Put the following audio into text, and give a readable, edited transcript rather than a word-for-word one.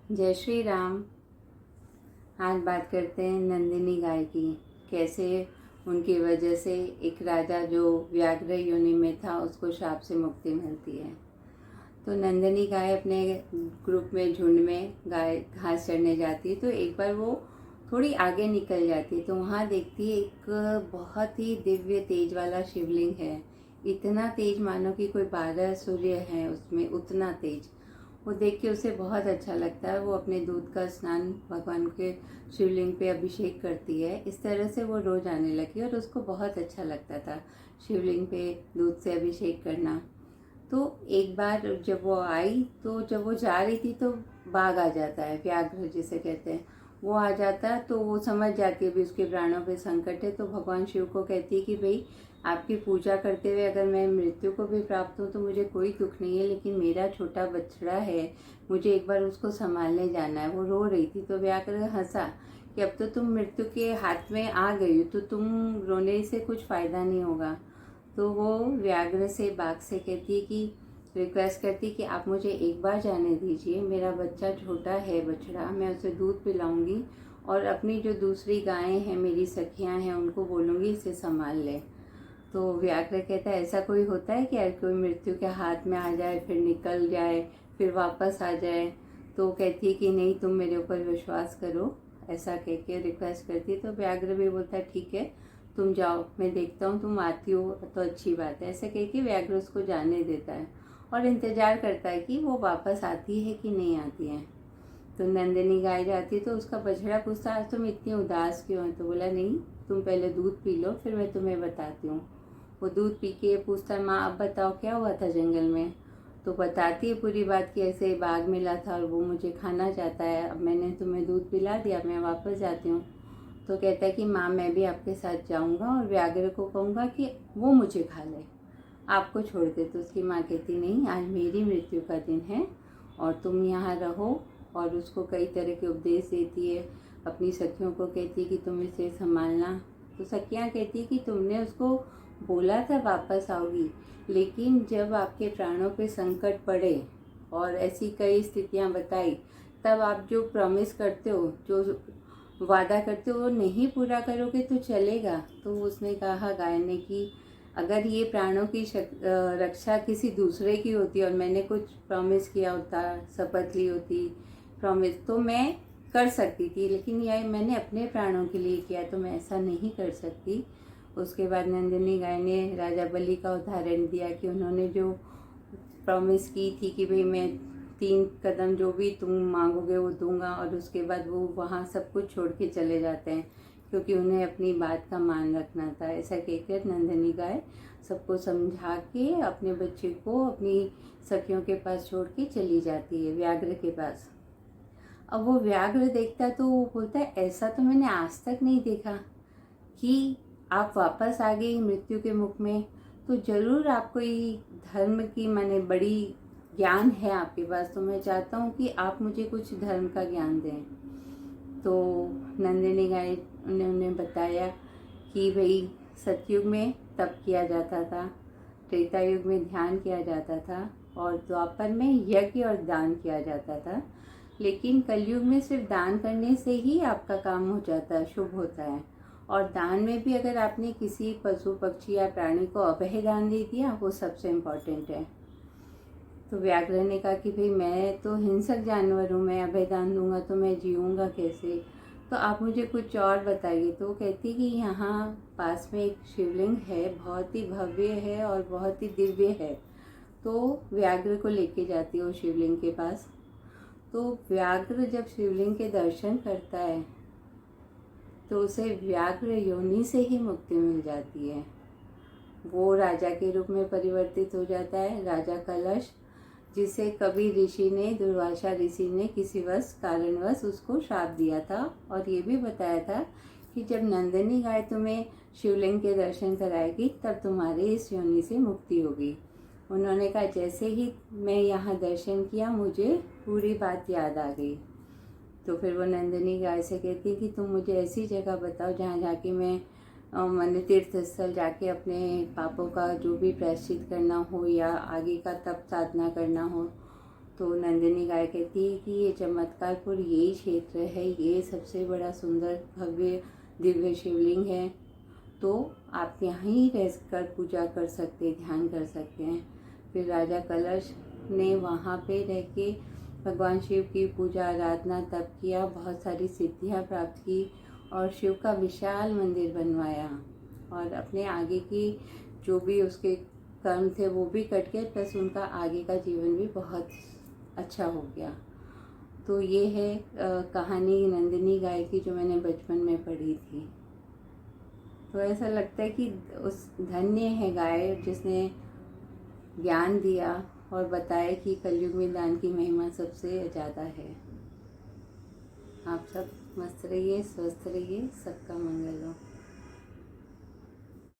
जय श्री राम। आज बात करते हैं नंदिनी गाय की। कैसे उनकी वजह से एक राजा जो व्याघ्र योनि में था उसको शाप से मुक्ति मिलती है। तो नंदिनी गाय अपने ग्रुप में, झुंड में गाय घास चरने जाती है। तो एक बार वो थोड़ी आगे निकल जाती है तो वहाँ देखती है एक बहुत ही दिव्य तेज वाला शिवलिंग है। इतना तेज मानो कि कोई 12 सूर्य हैं उसमें, उतना तेज। वो देख के उसे बहुत अच्छा लगता है। वो अपने दूध का स्नान भगवान के शिवलिंग पे अभिषेक करती है। इस तरह से वो रोज आने लगी और उसको बहुत अच्छा लगता था शिवलिंग पे दूध से अभिषेक करना। तो एक बार जब वो आई तो जब वो जा रही थी तो बाघ आ जाता है, व्याघ्र जिसे कहते हैं। वो आ जाता है तो वो समझ जाती है भी उसके प्राणों पे संकट है। तो भगवान शिव को कहती है कि भाई आपकी पूजा करते हुए अगर मैं मृत्यु को भी प्राप्त हूँ तो मुझे कोई दुख नहीं है, लेकिन मेरा छोटा बछड़ा है, मुझे एक बार उसको संभालने जाना है। वो रो रही थी तो व्याघ्र हंसा कि अब तो तुम मृत्यु के हाथ में आ गई हो तो तुम रोने से कुछ फ़ायदा नहीं होगा। तो वो व्याघ्र से, बाघ से कहती है कि रिक्वेस्ट करती कि आप मुझे एक बार जाने दीजिए, मेरा बच्चा छोटा है बछड़ा, मैं उसे दूध पिलाऊंगी और अपनी जो दूसरी गायें हैं, मेरी सखियां हैं, उनको बोलूँगी इसे संभाल ले। तो व्याघ्र कहता है ऐसा कोई होता है कि यार कोई मृत्यु के हाथ में आ जाए फिर निकल जाए फिर वापस आ जाए। तो कहती है कि नहीं, तुम मेरे ऊपर विश्वास करो, ऐसा कह के रिक्वेस्ट करती है। तो व्याघ्र भी बोलता है ठीक है, तुम जाओ, मैं देखता हूँ, तुम आती हो तो अच्छी बात है। ऐसा कह के व्याघ्र उसको जाने देता है और इंतजार करता है कि वो वापस आती है कि नहीं आती है। तो नंदिनी गाय जाती है तो उसका बछड़ा पूछता आज तुम इतनी उदास क्यों हो। तो बोला नहीं, तुम पहले दूध पी लो फिर मैं तुम्हें बताती हूँ। वो दूध पी के पूछता है माँ अब बताओ क्या हुआ था जंगल में। तो बताती है पूरी बात कि ऐसे बाघ मिला था और वो मुझे खाना चाहता है, अब मैंने तुम्हें दूध पिला दिया, मैं वापस जाती हूँ। तो कहता है कि माँ मैं भी आपके साथ जाऊँगा और व्याघ्र को कहूँगा कि वो मुझे खा ले, आपको छोड़ दे। तो उसकी माँ कहती नहीं, आज मेरी मृत्यु का दिन है और तुम यहाँ रहो। और उसको कई तरह के उपदेश देती है। अपनी सखियों को कहती है कि तुम इसे संभालना। तो सखियाँ कहती है कि तुमने उसको बोला था वापस आओगी, लेकिन जब आपके प्राणों पे संकट पड़े और ऐसी कई स्थितियाँ बताई, तब आप जो प्रॉमिस करते हो, जो वादा करते हो, वो नहीं पूरा करोगे तो चलेगा। तो उसने कहा गाय ने कि अगर ये प्राणों की रक्षा किसी दूसरे की होती और मैंने कुछ प्रॉमिस किया होता, शपथ ली होती, प्रॉमिस, तो मैं कर सकती थी, लेकिन यह मैंने अपने प्राणों के लिए किया तो मैं ऐसा नहीं कर सकती। उसके बाद नंदिनी गाय ने राजा बलि का उदाहरण दिया कि उन्होंने जो प्रॉमिस की थी कि भाई मैं 3 कदम जो भी तुम मांगोगे वो दूंगा, और उसके बाद वो वहाँ सब कुछ छोड़ के चले जाते हैं क्योंकि उन्हें अपनी बात का मान रखना था। ऐसा कहकर नंदिनी गाय सबको समझा के अपने बच्चे को अपनी सखियों के पास छोड़ के चली जाती है, व्याघ्र के पास। अब वो व्याघ्र देखता है तो वो बोलता है ऐसा तो मैंने आज तक नहीं देखा कि आप वापस आ गई मृत्यु के मुख में। तो जरूर आपको ये धर्म की माने बड़ी ज्ञान है आपके पास, तो मैं चाहता हूँ कि आप मुझे कुछ धर्म का ज्ञान दें। तो नंदिनी गाय ने उन्हें बताया कि भाई सतयुग में तप किया जाता था, त्रेता युग में ध्यान किया जाता था और द्वापर में यज्ञ और दान किया जाता था, लेकिन कलयुग में सिर्फ दान करने से ही आपका काम हो जाता है, शुभ होता है। और दान में भी अगर आपने किसी पशु पक्षी या प्राणी को अभय दान दे दिया वो सबसे इम्पोर्टेंट है। तो व्याघ्र ने कहा कि भाई मैं तो हिंसक जानवर हूँ, मैं अभय दान दूंगा तो मैं जीऊँगा कैसे, तो आप मुझे कुछ और बताइए। तो वो कहती कि यहाँ पास में एक शिवलिंग है, बहुत ही भव्य है और बहुत ही दिव्य है। तो व्याघ्र को लेके जाती है वो शिवलिंग के पास। तो व्याघ्र जब शिवलिंग के दर्शन करता है तो उसे व्याघ्र योनि से ही मुक्ति मिल जाती है। वो राजा के रूप में परिवर्तित हो जाता है, राजा कलश, जिसे कभी ऋषि ने, दुर्वासा ऋषि ने किसी कारणवश उसको श्राप दिया था और ये भी बताया था कि जब नंदिनी गाय तुम्हें शिवलिंग के दर्शन कराएगी तब तुम्हारे इस योनि से मुक्ति होगी। उन्होंने कहा जैसे ही मैं यहाँ दर्शन किया मुझे पूरी बात याद आ गई। तो फिर वो नंदिनी गाय से कहती कि तुम मुझे ऐसी जगह बताओ जहाँ जाके मैं मन तीर्थ स्थल जाके अपने पापों का जो भी प्रायश्चित करना हो या आगे का तप साधना करना हो। तो तो नंदिनी गाय कहती है कि ये चमत्कारपुर यही क्षेत्र है, ये सबसे बड़ा सुंदर भव्य दिव्य शिवलिंग है, तो आप यहाँ ही रह कर पूजा कर सकते, ध्यान कर सकते हैं। फिर राजा कलश ने वहाँ पे रह के भगवान शिव की पूजा आराधना तप किया, बहुत सारी सिद्धियाँ प्राप्त की और शिव का विशाल मंदिर बनवाया और अपने आगे की जो भी उसके कर्म थे वो भी कट गए, प्लस उनका आगे का जीवन भी बहुत अच्छा हो गया। तो ये है कहानी नंदिनी गाय की, जो मैंने बचपन में पढ़ी थी। तो ऐसा लगता है कि उस धन्य है गाय जिसने ज्ञान दिया और बताया कि कलयुग में दान की महिमा सबसे ज़्यादा है। आप सब मस्त रहिए, स्वस्थ रहिए, सबका मंगल हो।